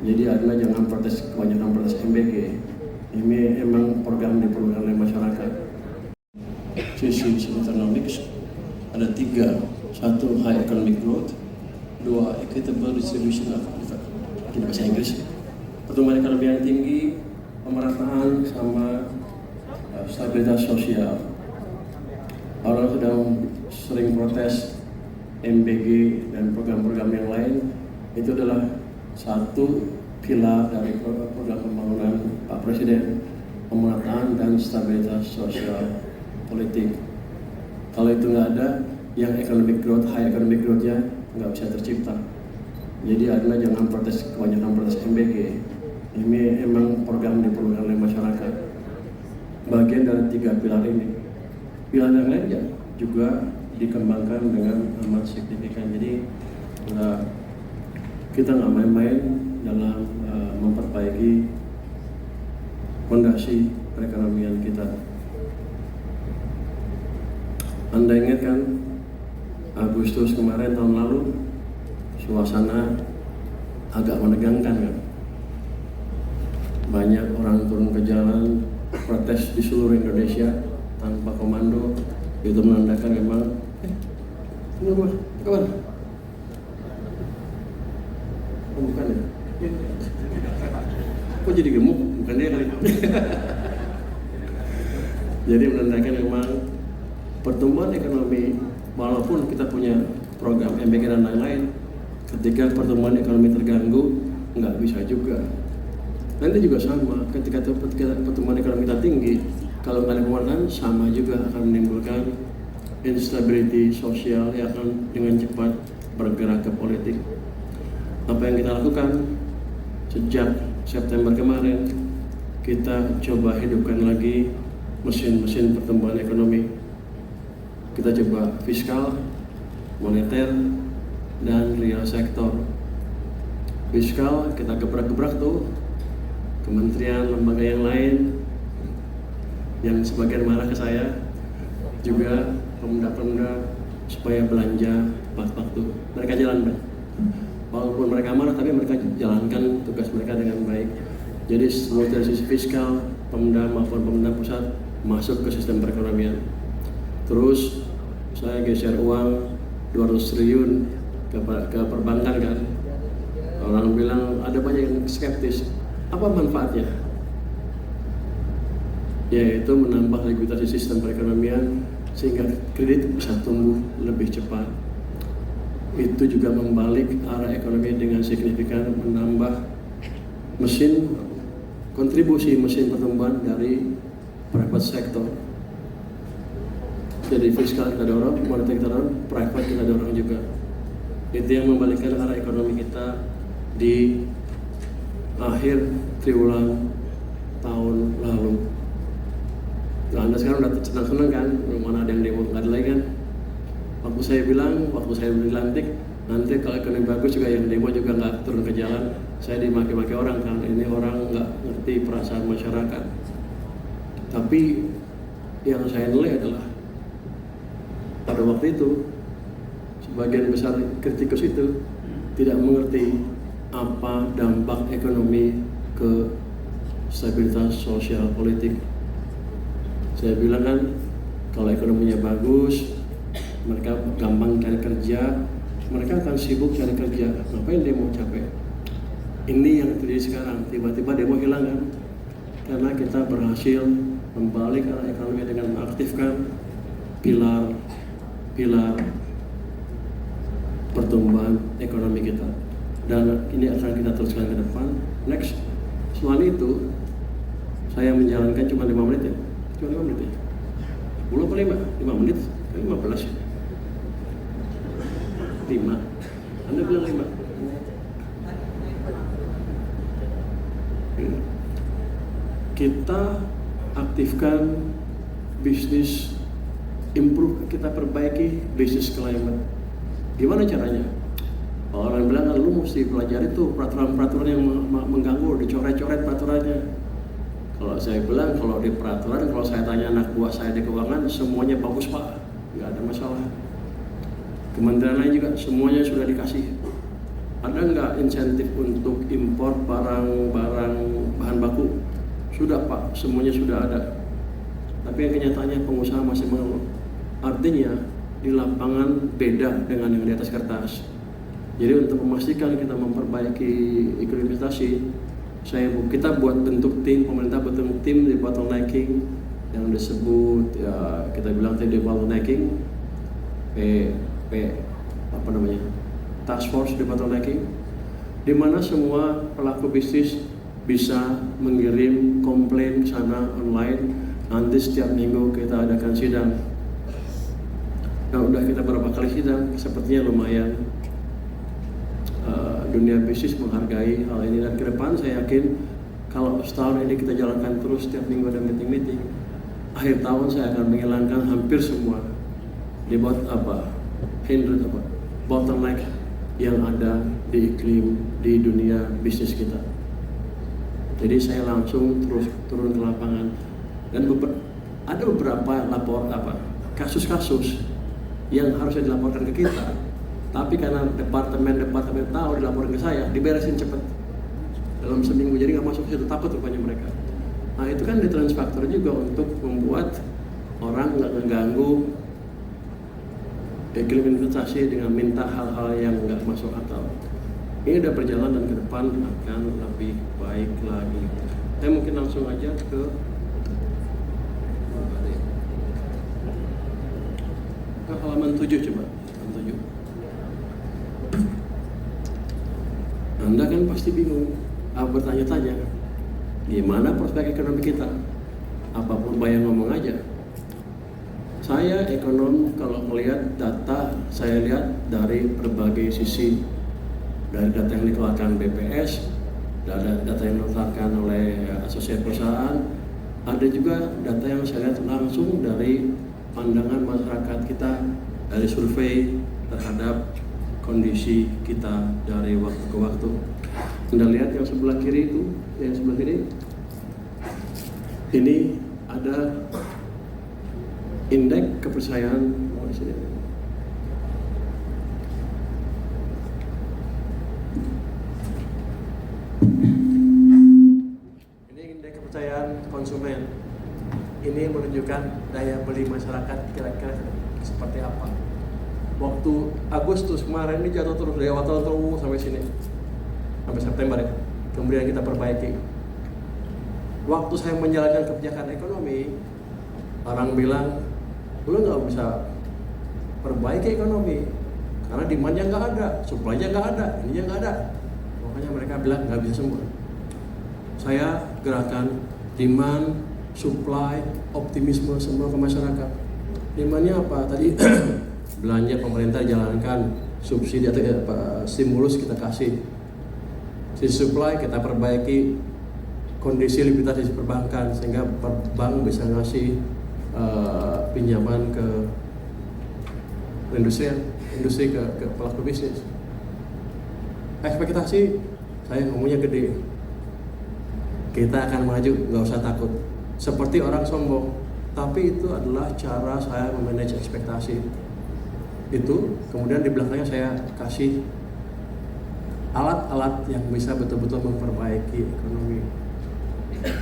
Jadi Anda jangan protes, kebanyakan protes MBG. Ini emang program diperlukan oleh masyarakat. Sisi economics ada 3. 1, high economic growth. 2, equitable distribution of bahasa Inggris. Pertumbuhan ekonomi yang tinggi, pemerataan sama stabilitas sosial. Orang sedang sering protes MBG dan program-program yang lain. Itu adalah satu pilar dari program pembangunan Pak Presiden, pemerataan dan stabilitas sosial politik. Kalau itu nggak ada, yang economic growth, high economic growth-nya nggak bisa tercipta. Jadi Anda jangan protes, kebanyakan protes MBG. Ini emang program diperlukan oleh masyarakat. Bagian dari 3 pilar ini. Pilar yang lainnya juga dikembangkan dengan amat signifikan. Jadi kita nggak main-main dalam memperbaiki fondasi perekonomian kita. Anda ingat kan Agustus kemarin tahun lalu suasana agak menegangkan kan? Banyak orang turun ke jalan protes di seluruh Indonesia tanpa komando. Itu menandakan memang kawan. Oh, bukan ya? Kok jadi gemuk? Bukan dia kali. Jadi menandakan memang pertumbuhan ekonomi, walaupun kita punya program MBG dan lain-lain, ketika pertumbuhan ekonomi terganggu, nggak bisa juga. Nanti juga sama, ketika pertumbuhan ekonomi kita tinggi, kalau nggak ada pemerataan, sama juga akan menimbulkan instability sosial yang akan dengan cepat bergerak ke politik. Apa yang kita lakukan sejak September kemarin, kita coba hidupkan lagi mesin-mesin pertumbuhan ekonomi. Kita coba fiskal, moneter, dan real sektor. Fiskal kita gebrak-gebrak tuh kementerian, lembaga yang lain yang sebagian marah ke saya, juga pemuda-pemuda supaya belanja tepat waktu. Mereka jalankan. Walaupun mereka marah, tapi mereka jalankan tugas mereka dengan baik. Jadi mulai dari sisi fiskal, pemuda maupun pemerintah pusat masuk ke sistem perekonomian. Terus saya geser uang 200 triliun ke perbankan kan. Orang bilang ada banyak yang skeptis. Apa manfaatnya? Yaitu menambah likuiditas sistem perekonomian sehingga kredit bisa tumbuh lebih cepat. Itu juga membalik arah ekonomi dengan signifikan, menambah kontribusi mesin pertumbuhan dari private sector. Jadi fiskal kita dorong, moneter kita dorong, private kita dorong juga. Itu yang membalikkan arah ekonomi kita di akhir triwulan tahun lalu. Nah, Anda sekarang udah senang-senang kan? Mana ada yang demo, nggak ada lagi kan? Waktu saya dilantik, nanti kalau ekonomi bagus juga yang demo juga nggak turun ke jalan. Saya dimaki-maki orang kan, ini orang nggak ngerti perasaan masyarakat. Tapi yang saya nilai adalah pada waktu itu sebagian besar kritikus itu tidak mengerti apa dampak ekonomi ke stabilitas sosial politik. Saya bilang kan, kalau ekonominya bagus, mereka gampang cari kerja, mereka akan sibuk cari kerja. Ngapain demo capek? Ini yang terjadi sekarang, tiba-tiba demo hilang kan? Karena kita berhasil membalik arah ekonomi dengan mengaktifkan pilar pertumbuhan ekonomi kita. Dan ini akan kita teruskan ke depan. Next, selain itu, saya menjalankan cuma 5 menit ya. Cuma 5 menit ya? 10 apa 5? 5 menit? 15 ya? 5? Anda bilang 5? Kita aktifkan bisnis, kita perbaiki bisnis climate. Gimana caranya? Orang bilang, lu mesti pelajari tuh peraturan-peraturan yang mengganggu, dicoret-coret peraturannya. Kalau saya bilang, kalau di peraturan, kalau saya tanya anak buah saya di keuangan, semuanya bagus Pak, nggak ada masalah. Kementerian lain juga semuanya sudah dikasih. Ada nggak insentif untuk impor barang-barang bahan baku? Sudah Pak, semuanya sudah ada. Tapi yang kenyataannya pengusaha masih mengeluh. Artinya di lapangan beda dengan yang di atas kertas. Jadi untuk memastikan kita memperbaiki iklim investasi, kita buat bentuk tim, pemerintah bentuk tim di bottlenecking yang disebut ya kita bilang tadi bottlenecking, task force di bottlenecking, di mana semua pelaku bisnis bisa mengirim komplain sana online. Nanti setiap minggu kita adakan sidang. Nah, udah kita berapa kali sidang, sepertinya lumayan. Dunia bisnis menghargai hal ini, dan ke depan saya yakin kalau setahun ini kita jalankan terus setiap minggu ada meeting-meeting, akhir tahun saya akan menghilangkan hampir semua bottleneck yang ada di iklim di dunia bisnis kita. Jadi saya langsung terus turun ke lapangan, dan ada beberapa kasus-kasus yang harusnya dilaporkan ke kita, tapi karena departemen tahu dilaporkan ke saya, diberesin cepat dalam seminggu, jadi nggak masuk situ, takut rupanya mereka. Nah itu kan deterrence factor juga untuk membuat orang nggak mengganggu iklim investasi dengan minta hal-hal yang nggak masuk akal. Ini udah berjalan dan ke depan akan lebih baik lagi. Saya mungkin langsung aja ke halaman 7 coba. Halaman 7. Anda kan pasti bingung, bertanya-tanya, gimana prospek ekonomi kita? Apapun bayang ngomong aja. Saya ekonom, kalau melihat data, saya lihat dari berbagai sisi. Dari data yang dikeluarkan BPS, data yang dikeluarkan oleh asosiasi perusahaan, ada juga data yang saya lihat langsung dari pandangan masyarakat kita, dari survei terhadap kondisi kita dari waktu ke waktu. Anda lihat yang sebelah kiri itu, yang sebelah kiri, ini ada indeks kepercayaan. Ini indeks kepercayaan konsumen. Ini menunjukkan daya beli masyarakat kira-kira seperti apa. Waktu Agustus kemarin ini jatuh terus dari awal tahun sampai sini, sampai September ya. Kemudian kita perbaiki. Waktu saya menjalankan kebijakan ekonomi, orang bilang, lu nggak bisa perbaiki ekonomi karena demand-nya nggak ada, supply-nya nggak ada, ininya nggak ada. Makanya mereka bilang nggak bisa semua. Saya gerakan demand, supply, optimisme semua ke masyarakat. Demand-nya apa? Tadi belanja pemerintah jalankan, subsidi atau stimulus kita kasih. Sisi supply kita perbaiki kondisi likuiditas di perbankan sehingga bank bisa ngasih pinjaman ke industri ke pelaku bisnis. Ekspektasi saya ngomongnya gede. Kita akan maju, nggak usah takut. Seperti orang sombong, tapi itu adalah cara saya memanage ekspektasi. Itu kemudian di belakangnya saya kasih alat-alat yang bisa betul-betul memperbaiki ekonomi.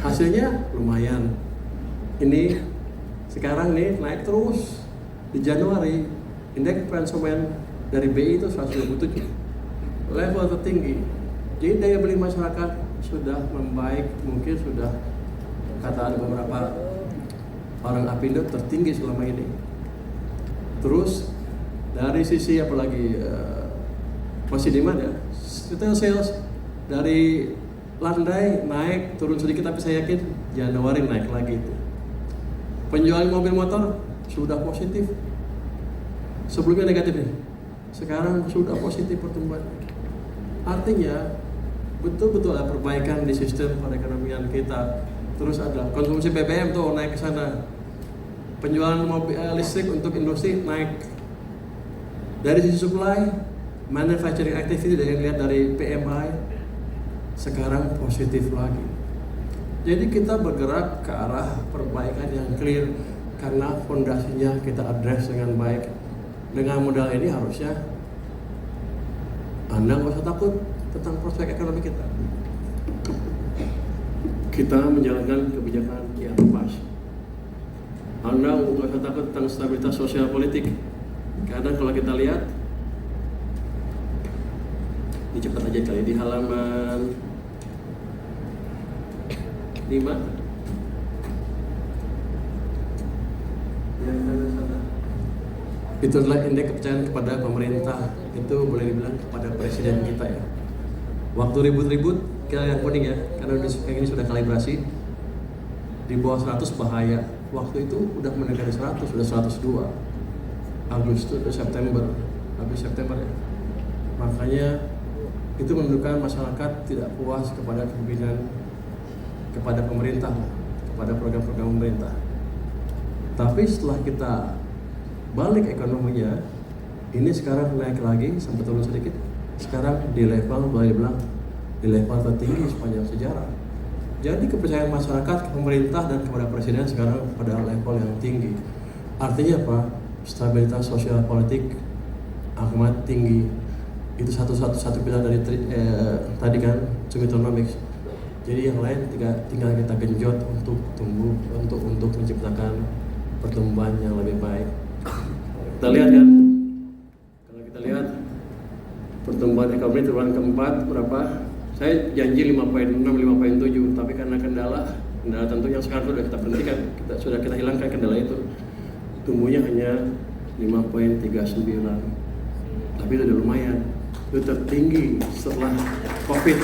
Hasilnya lumayan. Ini sekarang nih naik terus. Di Januari indeks konsumen dari BI itu 127, level tertinggi. Jadi daya beli masyarakat sudah membaik, mungkin sudah kata ada beberapa orang Apindo tertinggi selama ini. Terus dari sisi apalagi masih di mana? Retail sales dari landai naik turun sedikit, tapi saya yakin Januari naik lagi itu. Penjualan mobil motor sudah positif. Sebelumnya negatif nih. Sekarang sudah positif pertumbuhan. Artinya betul-betul ada perbaikan di sistem perekonomian kita. Terus ada konsumsi BBM tuh naik ke sana. Penjualan mobil listrik untuk industri naik. Dari sisi supply, manufacturing activity yang lihat dari PMI sekarang positif lagi. Jadi kita bergerak ke arah perbaikan yang clear karena fondasinya kita address dengan baik. Dengan modal ini harusnya Anda nggak usah takut tentang prospek ekonomi kita. Kita menjalankan kebijakan yang pas. Anda nggak usah takut tentang stabilitas sosial politik. Karena kalau kita lihat, ini cepat aja kali, di halaman 5. Itu adalah indeks kepercayaan kepada pemerintah. Itu boleh dibilang kepada presiden kita ya. Waktu ribut-ribut, kita yang kuning ya, karena ini sudah kalibrasi. Di bawah 100 bahaya. Waktu itu udah mendekati 100, sudah 102. Agustus, September ya. Makanya itu menunjukkan masyarakat tidak puas kepada kepemimpinan, kepada pemerintah, kepada program-program pemerintah. Tapi setelah kita balik ekonominya, ini sekarang naik lagi sampai turun sedikit. Sekarang di level, boleh dibilang di level tertinggi sepanjang sejarah. Jadi kepercayaan masyarakat ke pemerintah dan kepada presiden sekarang pada level yang tinggi. Artinya apa? Stabilitas sosial politik amat tinggi. Itu satu pilar dari tadi kan, Sumitonomics. Jadi yang lain tinggal kita genjot untuk tumbuh, untuk menciptakan pertumbuhan yang lebih baik. Kita lihat kan, kalau kita lihat pertumbuhan ekonomi triwulan keempat berapa? Saya janji 5,6, 5,7, tapi karena kendala tentu yang sekarang sudah kita berhentikan, sudah kita hilangkan kendala itu. Tumbuhnya hanya 5,39, tapi itu udah lumayan. Itu tertinggi setelah COVID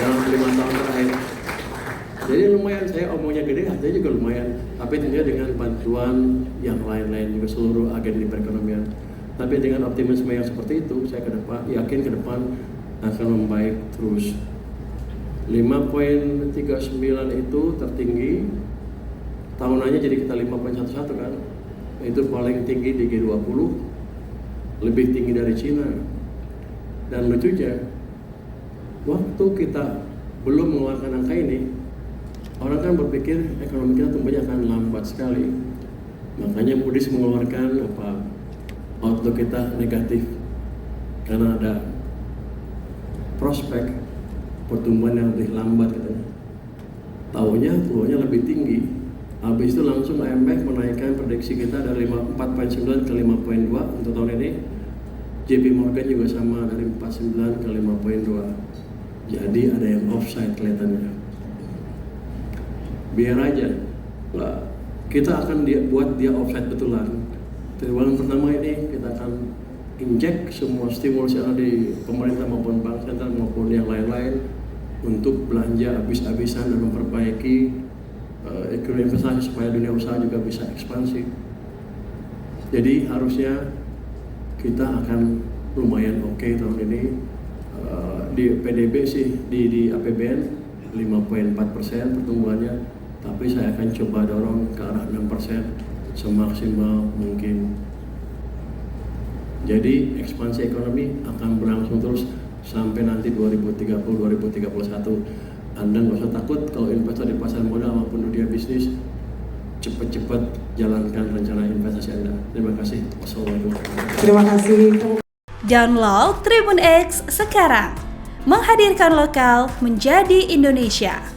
dalam 5 tahun terakhir. Jadi lumayan, saya omongnya gede, artinya juga lumayan. Tapi tentunya dengan bantuan yang lain-lain juga seluruh agen di perekonomian. Tapi dengan optimisme yang seperti itu, saya yakin ke depan akan membaik terus. 5,39 itu tertinggi, tahunannya jadi kita 5,11 kan. Itu paling tinggi di G20, lebih tinggi dari Cina. Dan lucunya, waktu kita belum mengeluarkan angka ini, orang kan berpikir ekonomi kita tumbuhnya akan lambat sekali. Makanya Moody's mengeluarkan outlook kita negatif karena ada prospek pertumbuhan yang lebih lambat katanya. Tahunnya lebih tinggi. Habis itu langsung IMF menaikkan prediksi kita dari 4,9 ke 5,2 untuk tahun ini. JP Morgan juga sama dari 4,9 ke 5,2. Jadi ada yang offside kelihatannya. Biar aja, kita akan buat dia offside betulan. Triwulan pertama ini kita akan injek semua stimulus yang ada di pemerintah maupun bank sentral maupun yang lain-lain untuk belanja habis-habisan dan memperbaiki ekonomi investasi supaya dunia usaha juga bisa ekspansi. Jadi harusnya kita akan lumayan oke tahun ini. Di PDB sih di APBN 5,4% pertumbuhannya, tapi saya akan coba dorong ke arah 6% semaksimal mungkin. Jadi ekspansi ekonomi akan berlangsung terus sampai nanti 2030-2031. Anda nggak usah takut kalau investor di pasar modal maupun dunia bisnis, cepat-cepat jalankan rencana investasi Anda. Terima kasih. Wassalamualaikum. Terima kasih. Download Tribun X sekarang, menghadirkan lokal menjadi Indonesia.